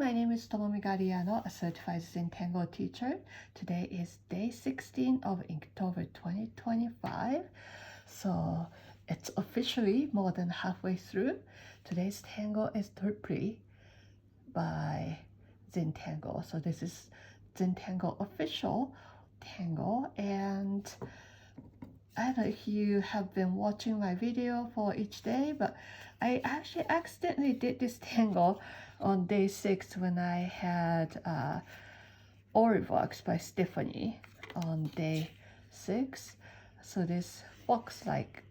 my name is Tomomi Gariano, a certified Zentangle teacher. Today is day 16 of Inktober 2025. So it's officially more than halfway through. Today's tango is Tripoli by Zentangle. So this is Zentangle official tango, and I don't know if you have been watching my video for each day, but I actually accidentally did this tango on day 6 when I had Orivox by Stephanie on day 6. So this box like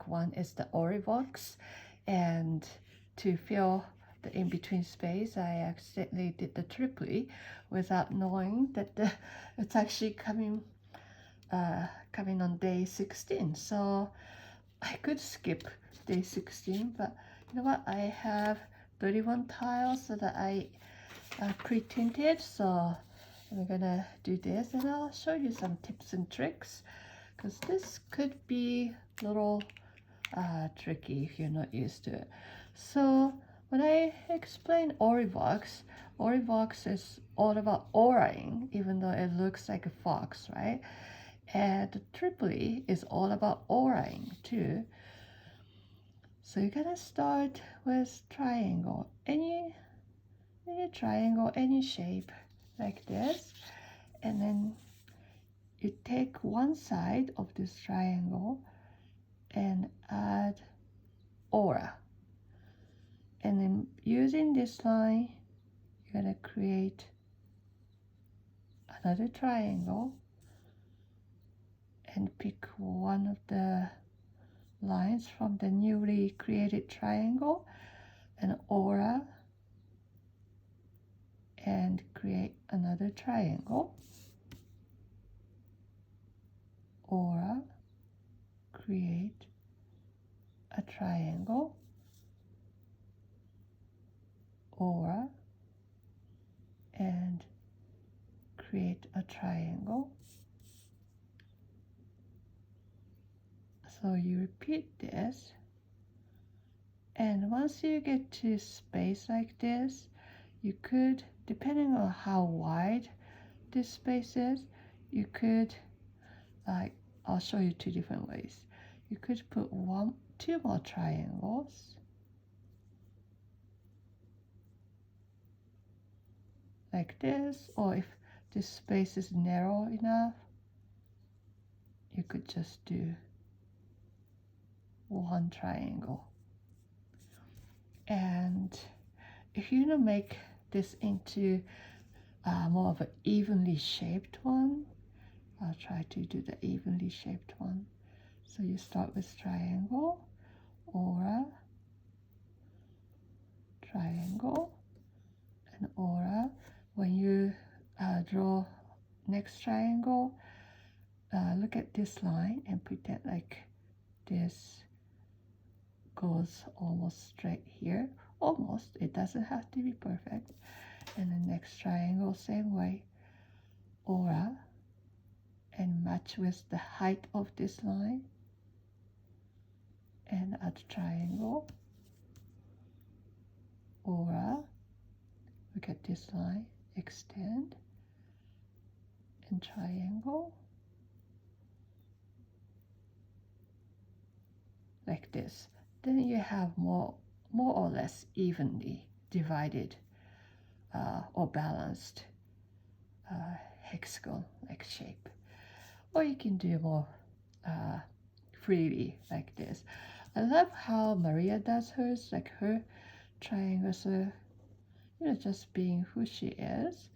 one is the Orivox, and to fill the in-between space I accidentally did the Tripoli without knowing that it's actually coming on day 16. So I could skip day 16, but you know what, I have 31 tiles so that I pre-tinted, so I'm gonna do this and I'll show you some tips and tricks, because this could be a little tricky if you're not used to it. So when I explain Orivox is all about auraing, even though it looks like a fox, right? And Tripoli is all about auraing too. So you're gonna start with triangle, any triangle, any shape like this, and then you take one side of this triangle and add aura, and then using this line you're gonna create another triangle and pick one of the lines from the newly created triangle and aura, and create another triangle, aura, create a triangle, aura, and create a triangle. So you repeat this, and once you get to space like this, you could, depending on how wide this space is, you could, like, I'll show you two different ways. You could put two more triangles like this, or if this space is narrow enough, you could just do one triangle. And if you want to make this into more of an evenly shaped one, I'll try to do the evenly shaped one. So you start with triangle, aura, triangle, and aura. When you draw next triangle, look at this line and pretend like this goes almost straight here. Almost, it doesn't have to be perfect. And the next triangle, same way, aura, and match with the height of this line, and add triangle, aura, look at this line, extend, and triangle, like this. Then you have more or less evenly divided or balanced hexagon like shape. Or you can do more freely like this. I love how Maria does hers, like her triangles are, just being who she is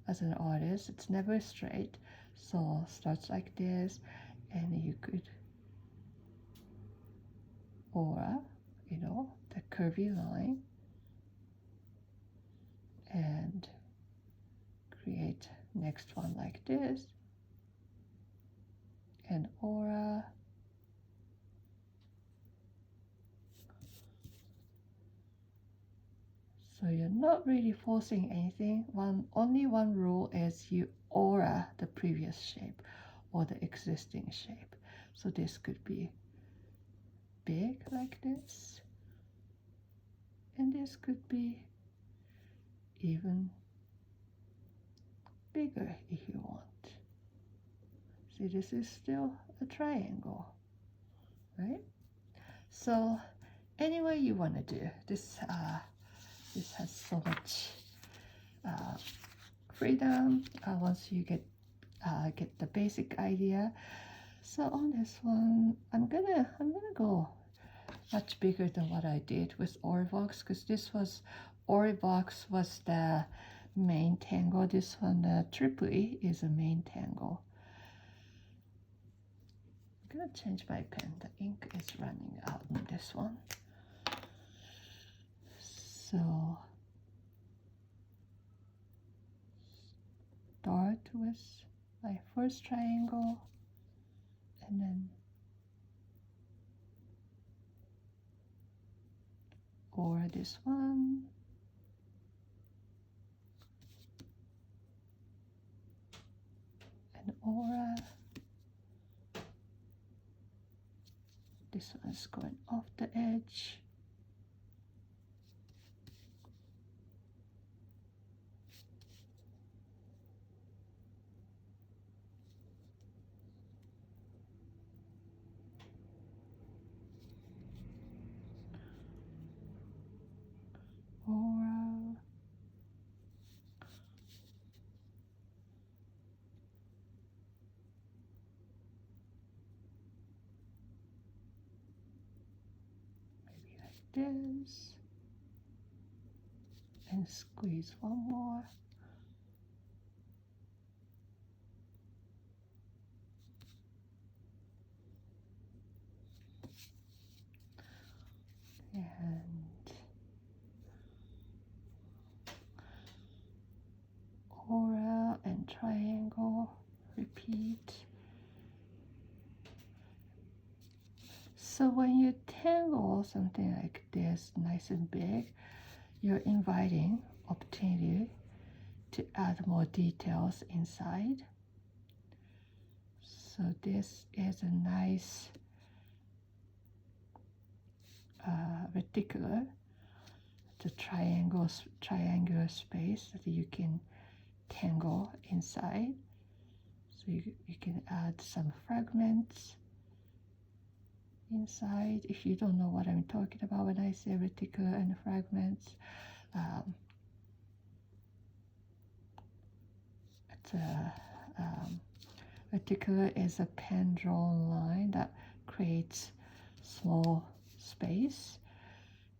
as an artist. It's never straight, so starts like this, and you could aura, the curvy line, and create next one like this, and aura, so you're not really forcing anything. Only one rule is you aura the previous shape or the existing shape. So this could be big like this, and this could be even bigger if you want. See, this is still a triangle, right? So any way you want to do this, this has so much freedom once you get the basic idea. So on this one, I'm gonna go much bigger than what I did with Oribox, because this was Oribox was the main tangle. This one, the Tripoli, is a main tangle. I'm gonna change my pen. The ink is running out on this one. So start with my first triangle, and then over this one, and aura. This one is going off the edge. Aura. Maybe like this. And squeeze one more. And aura and triangle, repeat. So when you tangle something like this, nice and big, you're inviting opportunity to add more details inside. So this is a nice reticular, the triangular space that you can tangle inside. So you can add some fragments inside. If you don't know what I'm talking about when I say reticular and fragments, it's a reticular is a pen drawn line that creates small space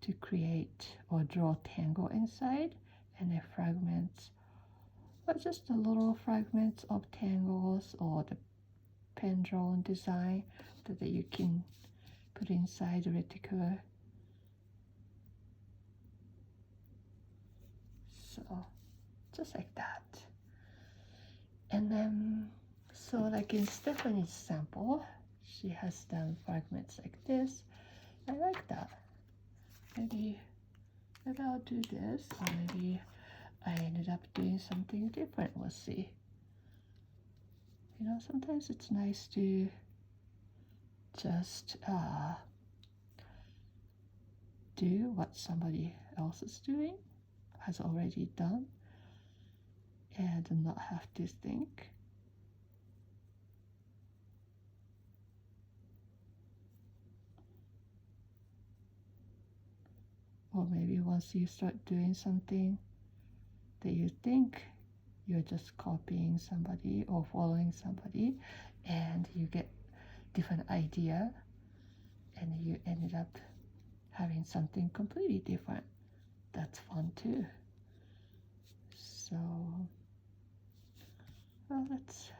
to create or draw tangle inside, and the fragments are just the little fragments of tangles or the pen drawn design that you can put inside the reticular. So just like that. And then, so like in Stephanie's sample, she has done fragments like this. I like that. Maybe I'll do this, or maybe I ended up doing something different. We'll see. You know, sometimes it's nice to just do what somebody else is doing, has already done, and not have to think. Or maybe once you start doing something that you think you're just copying somebody or following somebody, and you get different idea, and you ended up having something completely different. That's fun too. So, well, let's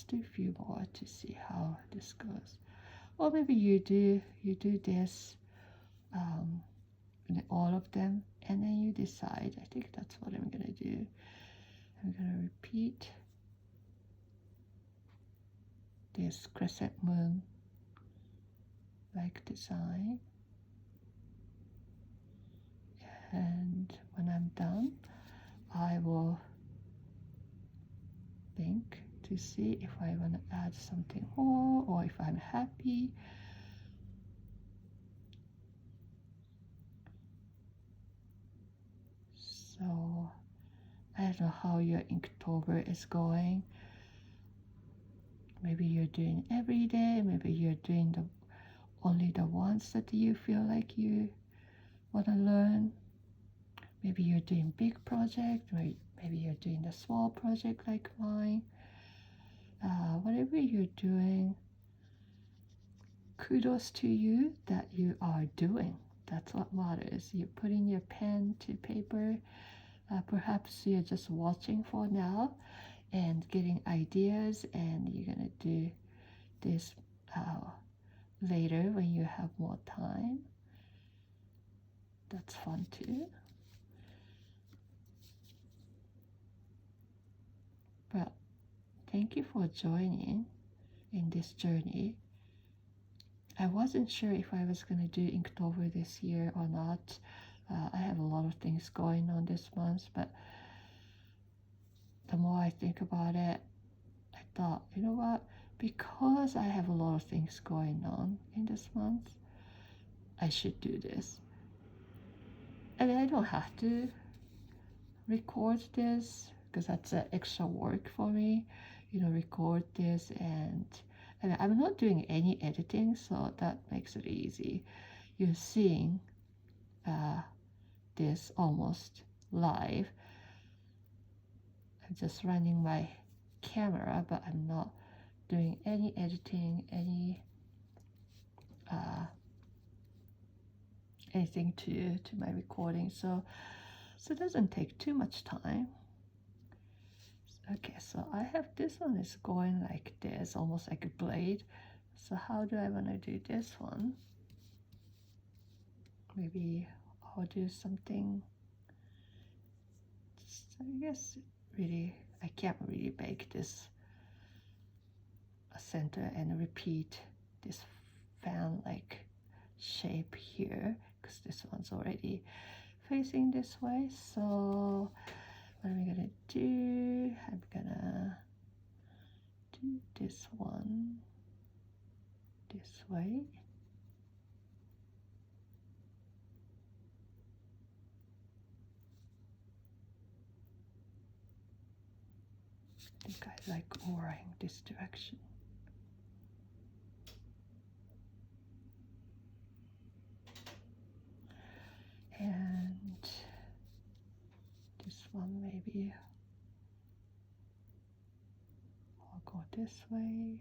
do a few more to see how this goes. Or maybe you do this in all of them, and then you decide. I think that's what I'm gonna do. I'm gonna repeat this crescent moon like design, and when I'm done, I will think to see if I want to add something more, or if I'm happy. don't know how your Inktober is going. Maybe you're doing every day, maybe you're doing only the ones that you feel like you want to learn. Maybe you're doing big project, maybe you're doing a small project like mine. Whatever you're doing, kudos to you that you are doing. That's what matters. You're putting your pen to paper. Perhaps you're just watching for now and getting ideas, and you're gonna do this later when you have more time. That's fun too. But thank you for joining in this journey. I wasn't sure if I was going to do Inktober this year or not. I have a lot of things going on this month, but the more I think about it, I thought, you know what? Because I have a lot of things going on in this month, I should do this. I mean, I don't have to record this because that's extra work for me, record this, and I'm not doing any editing, so that makes it easy. You're seeing this almost live. I'm just running my camera, but I'm not doing any editing, anything to my recording, so it doesn't take too much time. Okay, so I have this one is going like this, almost like a blade. So how do I want to do this one? Maybe I'll do something. I guess really I can't really make this a center and repeat this fan like shape here because this one's already facing this way. So what am I gonna do? I'm gonna do this one this way. I think I like auraing this direction. And this one maybe I'll go this way.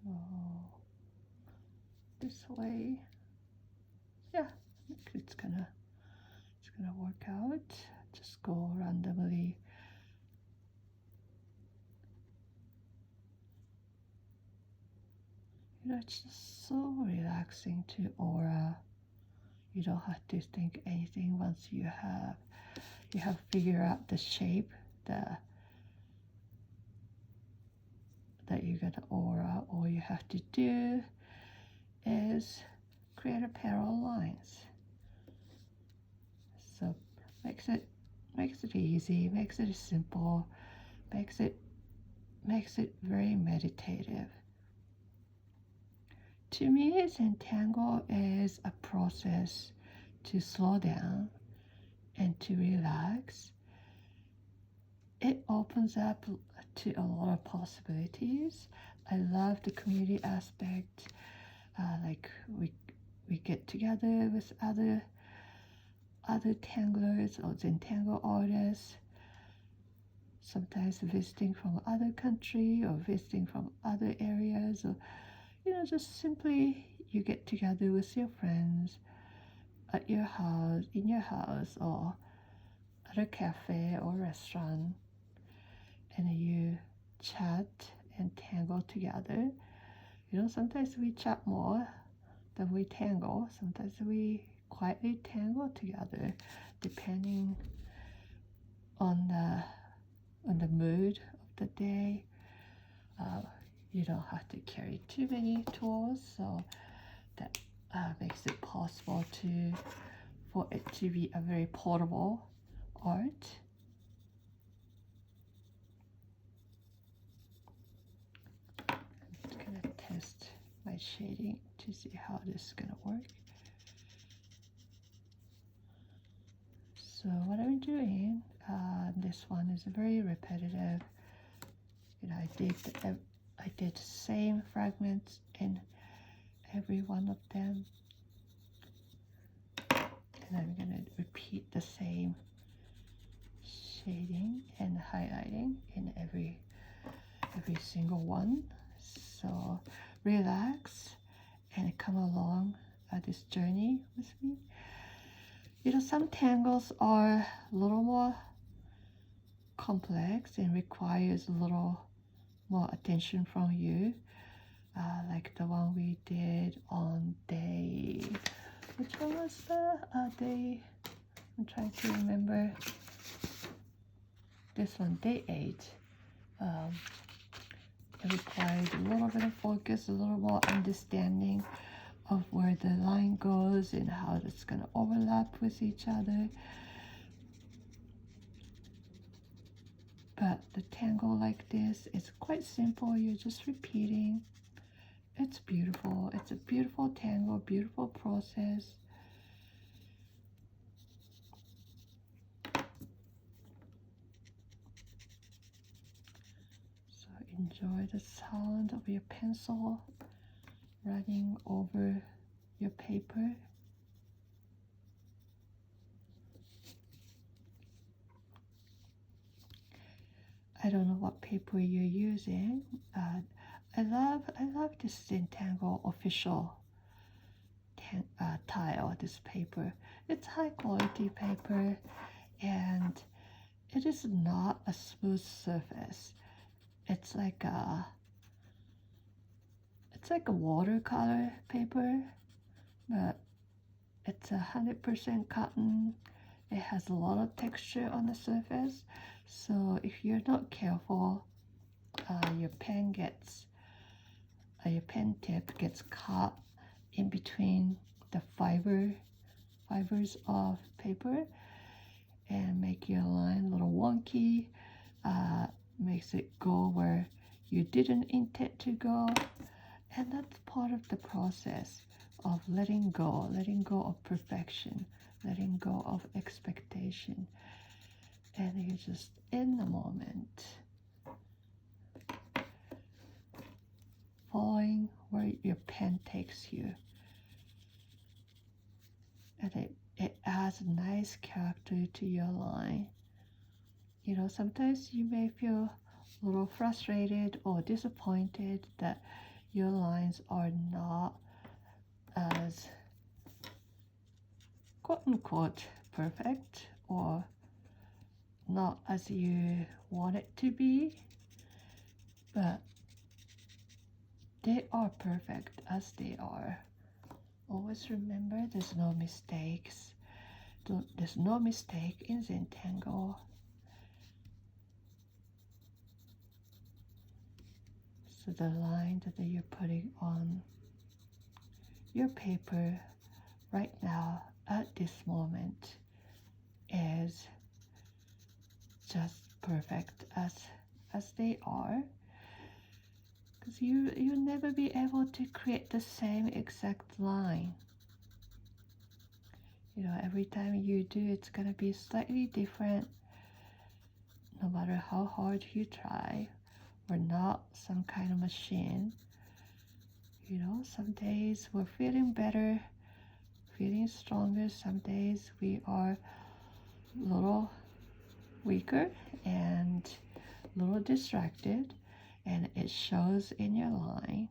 So this way, yeah, it's gonna work out. Just go randomly. It's just so relaxing to aura. You don't have to think anything once you have figured out the shape that you're gonna aura. All you have to do is create a parallel lines. So makes it easy, makes it simple, makes it very meditative. To me, Zentangle is a process to slow down and to relax. It opens up to a lot of possibilities. I love the community aspect. Like we get together with other tanglers or Zentangle artists, sometimes visiting from other country or visiting from other areas, or just simply you get together with your friends at your house, in your house, or at a cafe or restaurant, and you chat and tangle together. Sometimes we chat more than we tangle. Sometimes we quietly tangle together, depending on the mood of the day. You don't have to carry too many tools, so that makes it possible for it to be a very portable art. my shading to see how this is gonna work. So what I'm doing, this one is very repetitive. You know, I did the same fragments in every one of them, and I'm gonna repeat the same shading and highlighting in every single one. So relax and come along this journey with me. You know, some tangles are a little more complex and requires a little more attention from you, like the one we did on day, which one was the day, I'm trying to remember, this one, day 8. It required a little bit of focus, a little more understanding of where the line goes and how it's going to overlap with each other. But the tangle like this is quite simple. You're just repeating. It's beautiful. It's a beautiful tangle, beautiful process. So enjoy the sound of your pencil running over your paper. I don't know what paper you're using. I love this Zentangle official tile, this paper. It's high quality paper, and it is not a smooth surface. It's like a watercolor paper, but it's 100% cotton. It has a lot of texture on the surface, so if you're not careful, your pen tip gets caught in between the fibers of paper and make your line a little wonky, makes it go where you didn't intend to go. And that's part of the process of letting go of perfection, letting go of expectation. And you're just in the moment, following where your pen takes you. And it adds a nice character to your line. You know, sometimes you may feel a little frustrated or disappointed that your lines are not as quote-unquote perfect, or not as you want it to be, but they are perfect as they are. Always remember, there's no mistakes. There's no mistake in Zentangle. So the line that you're putting on your paper right now at this moment is just perfect as they are, because you'll never be able to create the same exact line. You know, every time you do, it's gonna be slightly different, no matter how hard you try. We're not some kind of machine. You know, some days we're feeling better, feeling stronger. Some days we are a little weaker and a little distracted, and it shows in your line.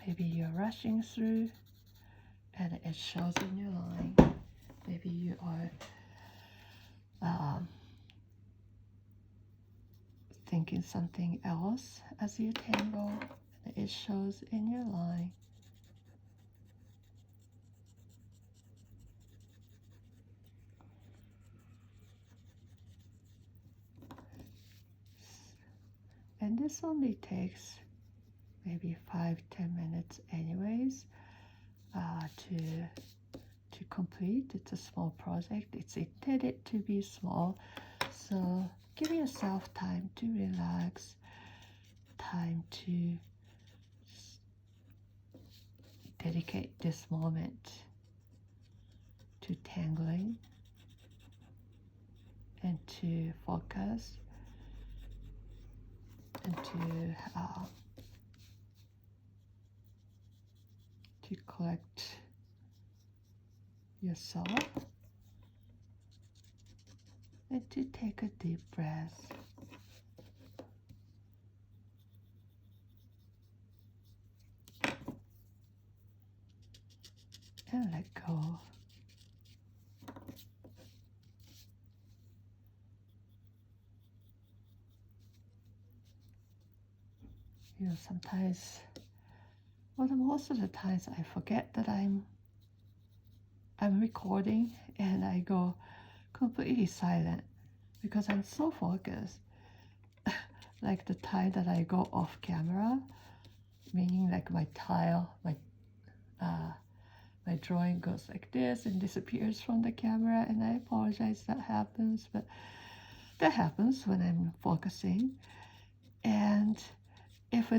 Maybe you're rushing through and it shows in your line. Maybe you are thinking something else as you tangle, and it shows in your line. And this only takes maybe 5-10 minutes anyways, to complete. It's a small project. It's intended to be small, so give yourself time to relax, time to dedicate this moment to tangling and to focus and to collect yourself and to take a deep breath. And let go. You know, sometimes, well, most of the times I forget that I'm recording and I go completely silent because I'm so focused. Like the time that I go off camera, meaning like my my drawing goes like this and disappears from the camera, and I apologize that happens, but that happens when I'm focusing. And if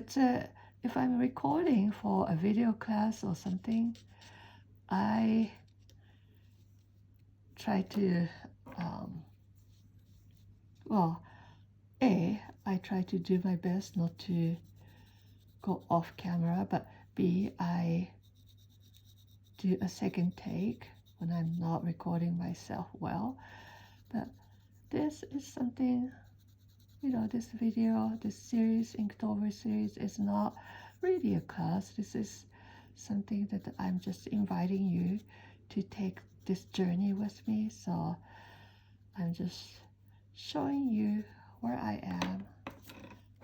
I'm recording for a video class or something, I try to I try to do my best not to go off camera, but B, I do a second take when I'm not recording myself well. But this is something, you know, this video, this series, Inktober series, is not really a class. This is something that I'm just inviting you to take this journey with me. So I'm just showing you where I am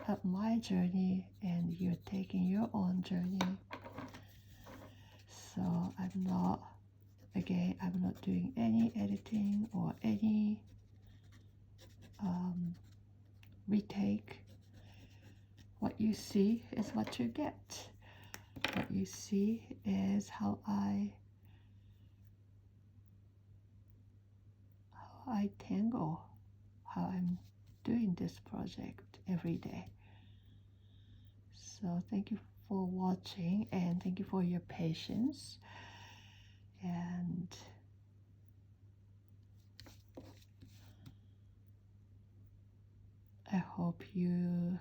at my journey, and you're taking your own journey. So I'm not doing any editing or any retake. What you see is what you get. What you see is how I tangle, how I'm doing this project every day. So thank you for watching, and thank you for your patience. And I hope you're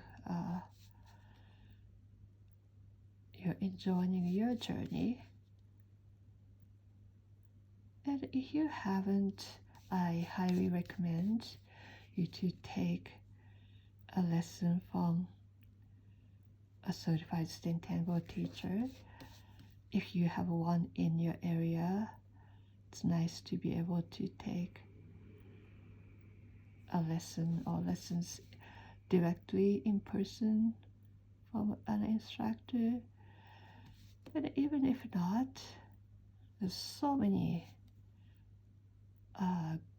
enjoying your journey. And if you haven't, I highly recommend you to take a lesson from a certified Zentangle teacher. If you have one in your area, it's nice to be able to take a lesson or lessons directly in person from an instructor. And even if not, there's so many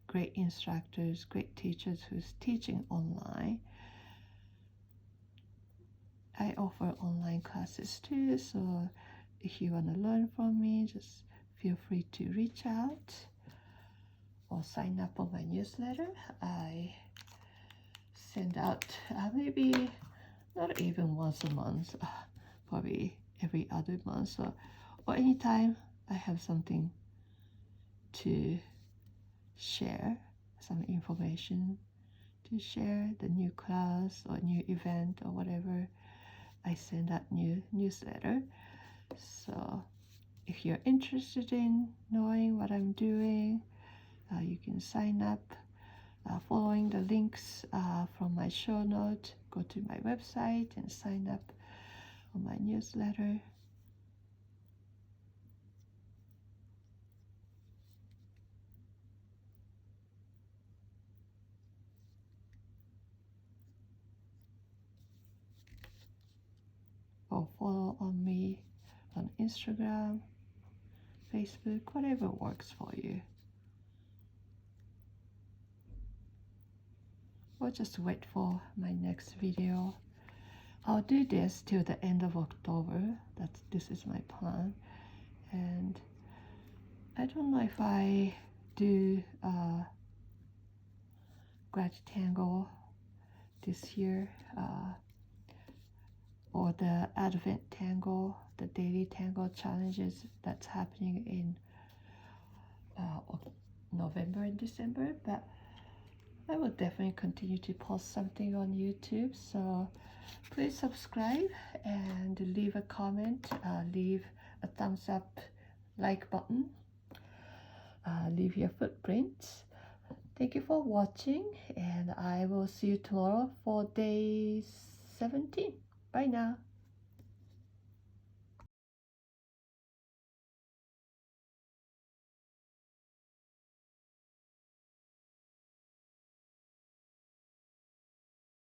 great instructors, great teachers who's teaching online. I offer online classes too, so if you want to learn from me, just feel free to reach out or sign up on my newsletter. I send out maybe not even once a month, probably every other month, or anytime I have something to share, some information to share, the new class or new event or whatever, I send out new newsletter. So if you're interested in knowing what I'm doing, you can sign up following the links from my show note. Go to my website and sign up on my newsletter. Or follow on me on Instagram, Facebook, whatever works for you. Or just wait for my next video. I'll do this till the end of October. This is my plan. And I don't know if I do Grattangle this year. or the Advent Tango, the daily Tango challenges that's happening in November and December. But I will definitely continue to post something on YouTube, so please subscribe and leave a comment, leave a thumbs up, like button, leave your footprints. Thank you for watching, and I will see you tomorrow for day 17. Bye now.